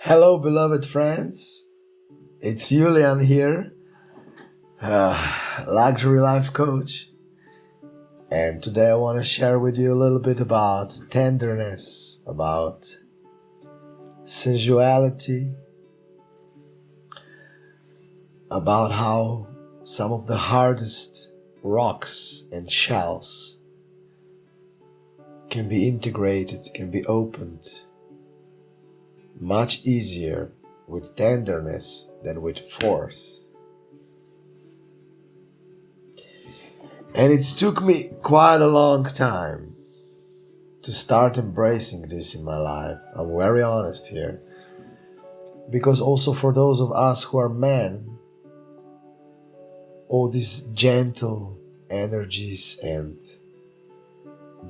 Hello, beloved friends. It's Julian here, luxury life coach. And today I want to share with you a little bit about tenderness, about sensuality, about how some of the hardest rocks and shells can be integrated, can be opened much easier with tenderness than with force. And it took me quite a long time to start embracing this in my life. I'm very honest here. Because also for those of us who are men, all these gentle energies and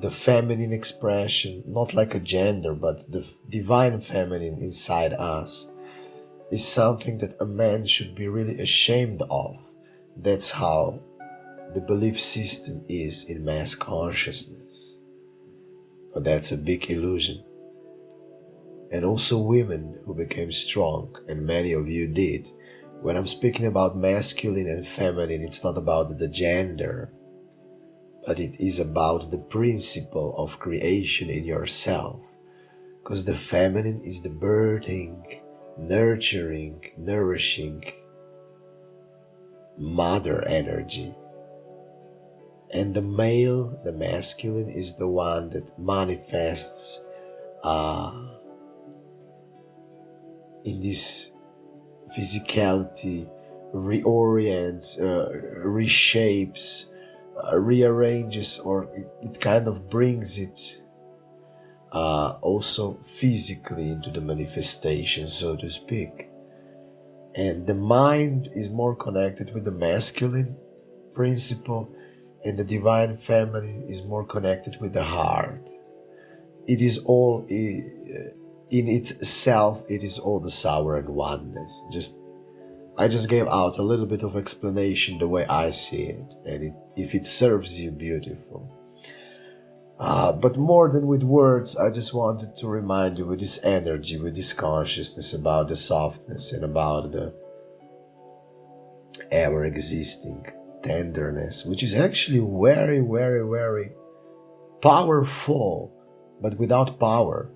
the feminine expression, not like a gender, but the divine feminine inside us, is something that a man should be really ashamed of. That's how the belief system is in mass consciousness. But that's a big illusion. And also women who became strong, and many of you did. When I'm speaking about masculine and feminine, it's not about the gender, but it is about the principle of creation in yourself. Because the feminine is the birthing, nurturing, nourishing mother energy. And the male, the masculine, is the one that manifests in this physicality, reorients, reshapes, rearranges, or it kind of brings it also physically into the manifestation, so to speak. And the mind is more connected with the masculine principle, and the divine feminine is more connected with the heart. It is all in itself, it is all the sovereign oneness. I just gave out a little bit of explanation the way I see it, and if it serves you, beautiful. But more than with words, I just wanted to remind you with this energy, with this consciousness about the softness and about the ever-existing tenderness, which is actually very, very, very powerful, but without power.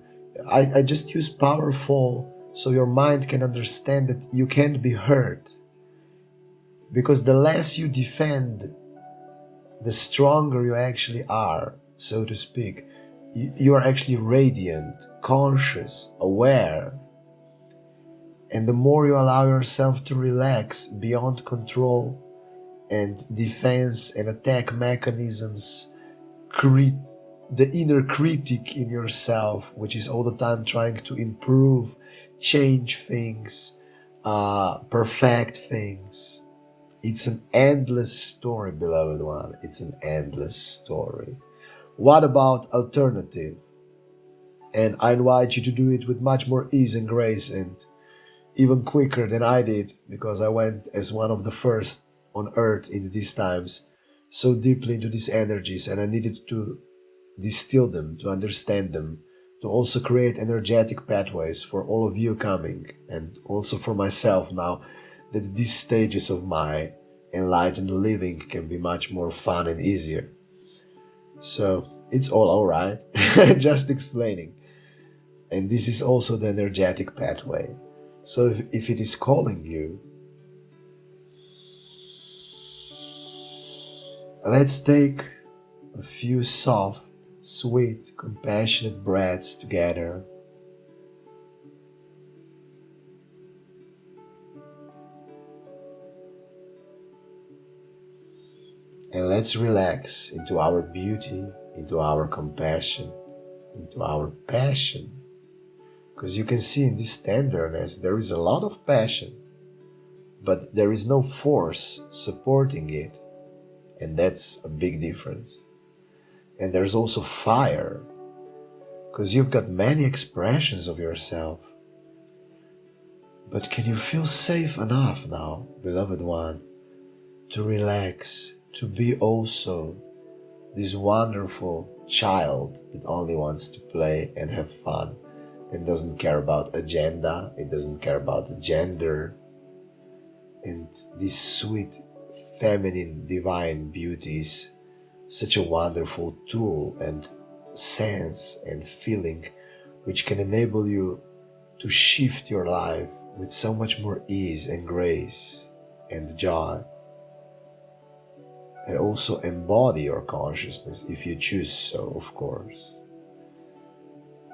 I just use powerful so your mind can understand that you can't be hurt. Because the less you defend, the stronger you actually are, so to speak. You are actually radiant, conscious, aware. And the more you allow yourself to relax beyond control and defense and attack mechanisms, the inner critic in yourself, which is all the time trying to improve, change things, perfect things. It's an endless story, beloved one. It's an endless story. What about alternative? And I invite you to do it with much more ease and grace, and even quicker than I did, because I went as one of the first on earth in these times so deeply into these energies, and I needed to distill them, to understand them, to also create energetic pathways for all of you coming, and also for myself now, that these stages of my enlightened living can be much more fun and easier. So it's all alright, just explaining. And this is also the energetic pathway. So if it is calling you, let's take a few soft, sweet, compassionate breaths together. And let's relax into our beauty, into our compassion, into our passion. Because you can see in this tenderness there is a lot of passion, but there is no force supporting it. And that's a big difference. And there's also fire, because you've got many expressions of yourself. But can you feel safe enough now, beloved one, to relax, to be also this wonderful child that only wants to play and have fun, and doesn't care about agenda, it doesn't care about gender. And this sweet, feminine, divine beauty is such a wonderful tool and sense and feeling which can enable you to shift your life with so much more ease and grace and joy, and also embody your consciousness if you choose so, of course.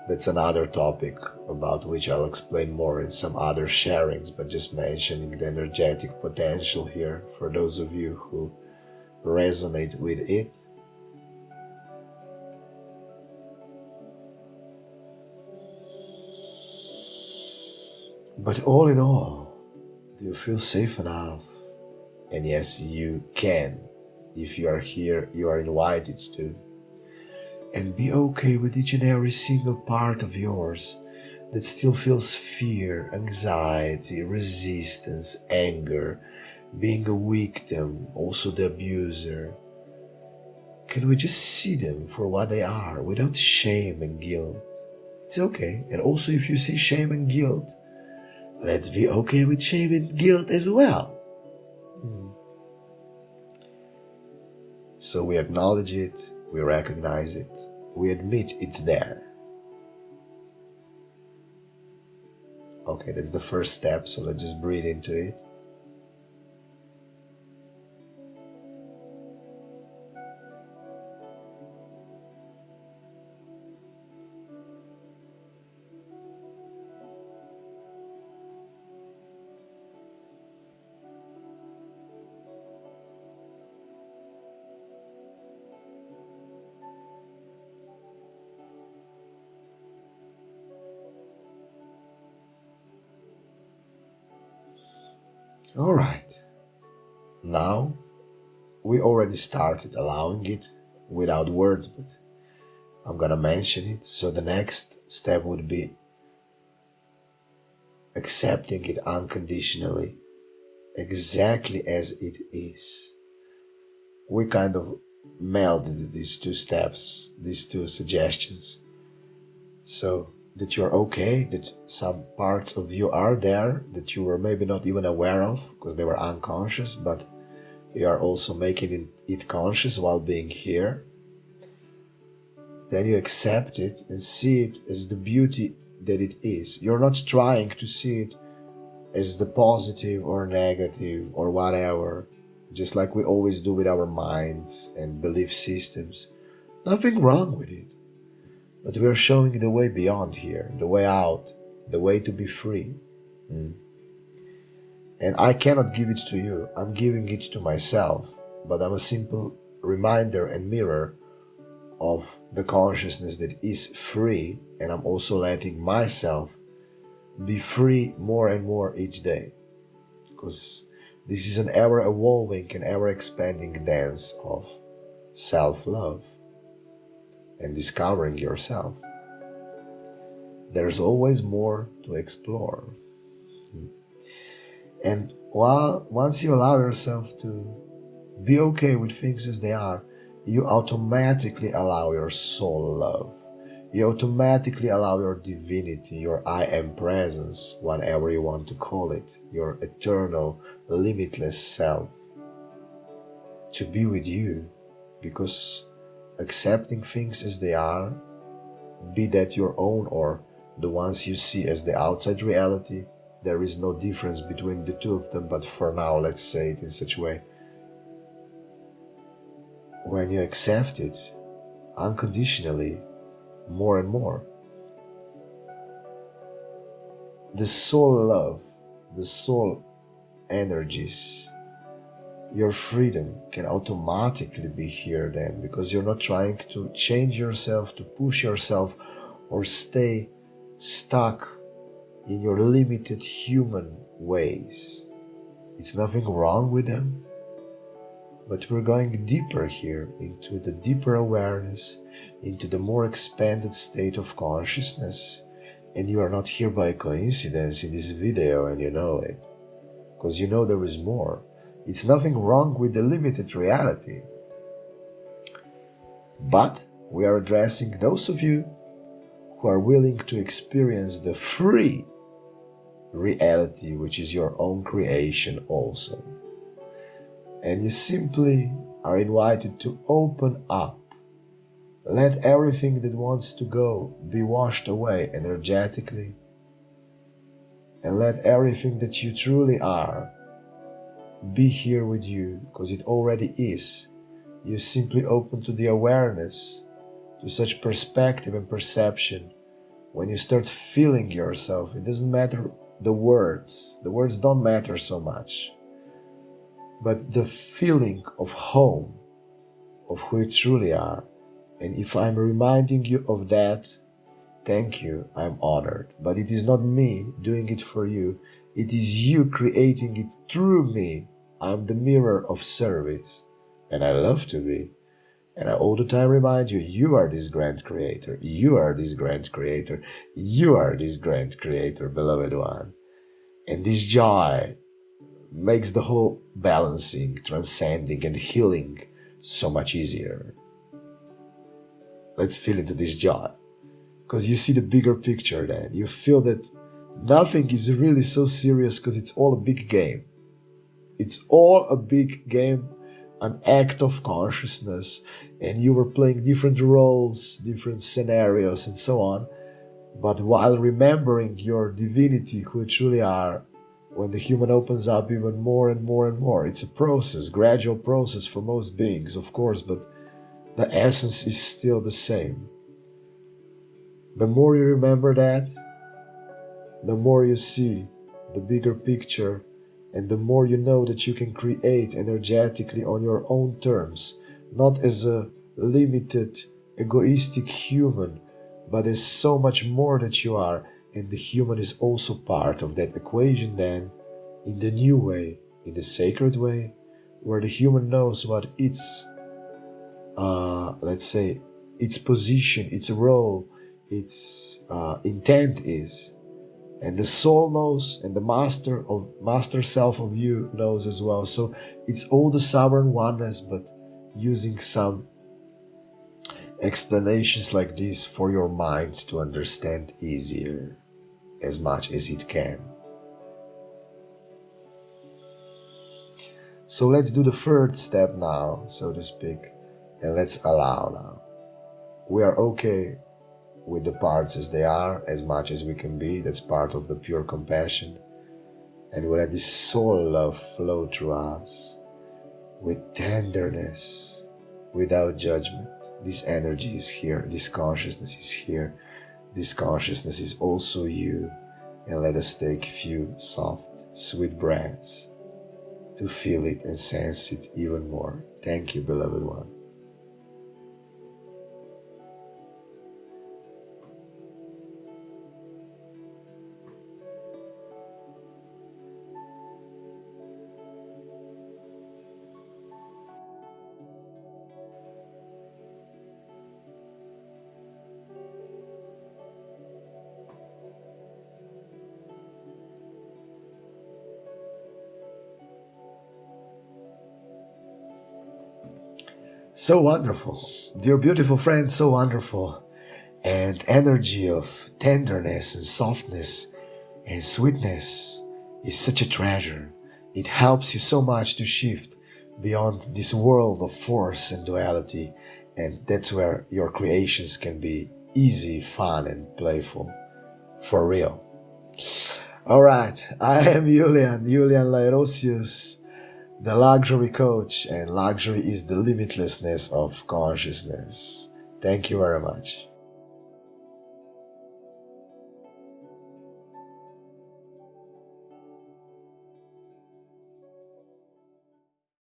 That's another topic about which I'll explain more in some other sharings, but just mentioning the energetic potential here for those of you who resonate with it. But all in all, do you feel safe enough? And yes, you can. If you are here, you are invited to. And be okay with each and every single part of yours that still feels fear, anxiety, resistance, anger, being a victim, also the abuser. Can we just see them for what they are without shame and guilt? It's okay. And also if you see shame and guilt, let's be okay with shame and guilt as well. So we acknowledge it, we recognize it, we admit it's there. Okay, that's the first step, so let's just breathe into it. All right, now we already started allowing it without words, but I'm gonna mention it. So the next step would be accepting it unconditionally, exactly as it is. We kind of melded these two steps, these two suggestions, so that you're okay, that some parts of you are there that you were maybe not even aware of because they were unconscious, but you are also making it conscious while being here. Then you accept it and see it as the beauty that it is. You're not trying to see it as the positive or negative or whatever, just like we always do with our minds and belief systems. Nothing wrong with it. But we are showing the way beyond here, the way out, the way to be free. And I cannot give it to you, I'm giving it to myself, but I'm a simple reminder and mirror of the consciousness that is free, and I'm also letting myself be free more and more each day, because this is an ever-evolving and ever-expanding dance of self-love and discovering yourself. There's always more to explore. And once you allow yourself to be okay with things as they are, you automatically allow your soul love. You automatically allow your divinity, your I am presence, whatever you want to call it, your eternal, limitless self, to be with you, because accepting things as they are, be that your own or the ones you see as the outside reality, there is no difference between the two of them, but for now let's say it in such a way. When you accept it unconditionally, more and more, the soul love, the soul energies, your freedom can automatically be here then, because you're not trying to change yourself, to push yourself, or stay stuck in your limited human ways. It's nothing wrong with them, but we're going deeper here into the deeper awareness, into the more expanded state of consciousness. And you are not here by coincidence in this video, and you know it, because you know there is more. It's nothing wrong with the limited reality. But we are addressing those of you who are willing to experience the free reality, which is your own creation also. And you simply are invited to open up. Let everything that wants to go be washed away energetically. And let everything that you truly are be here with you, because it already is. You simply open to the awareness, to such perspective and perception. When you start feeling yourself, it doesn't matter the words don't matter so much, but the feeling of home, of who you truly are. And if I'm reminding you of that, thank you, I'm honored. But it is not me doing it for you, it is you creating it through me. I'm the mirror of service, and I love to be. And I all the time remind you, you are this grand creator, you are this grand creator, you are this grand creator, beloved one. And this joy makes the whole balancing, transcending, and healing so much easier. Let's feel into this joy, because you see the bigger picture then. You feel that nothing is really so serious, because it's all a big game. It's all a big game, an act of consciousness, and you were playing different roles, different scenarios, and so on. But while remembering your divinity, who you truly are, when the human opens up even more and more and more, it's a process, gradual process for most beings, of course, but the essence is still the same. The more you remember that, the more you see the bigger picture, and the more you know that you can create energetically on your own terms, not as a limited, egoistic human, but as so much more that you are, and the human is also part of that equation then, in the new way, in the sacred way, where the human knows what its, let's say, its position, its role, its intent is. And the soul knows, and the master self of you knows as well. So it's all the sovereign oneness, but using some explanations like this for your mind to understand easier, as much as it can. So let's do the third step now, so to speak, and let's allow now. We are okay with the parts as they are, as much as we can be. That's part of the pure compassion. And we let this soul love flow through us with tenderness, without judgment. This energy is here, this consciousness is here, this consciousness is also you. And let us take few soft, sweet breaths to feel it and sense it even more. Thank you, beloved one. So wonderful, dear beautiful friend, so wonderful. And energy of tenderness and softness and sweetness is such a treasure. It helps you so much to shift beyond this world of force and duality, and that's where your creations can be easy, fun, and playful. For real. Alright, I am Julian Laerosius, the luxury coach, and luxury is the limitlessness of consciousness. Thank you very much.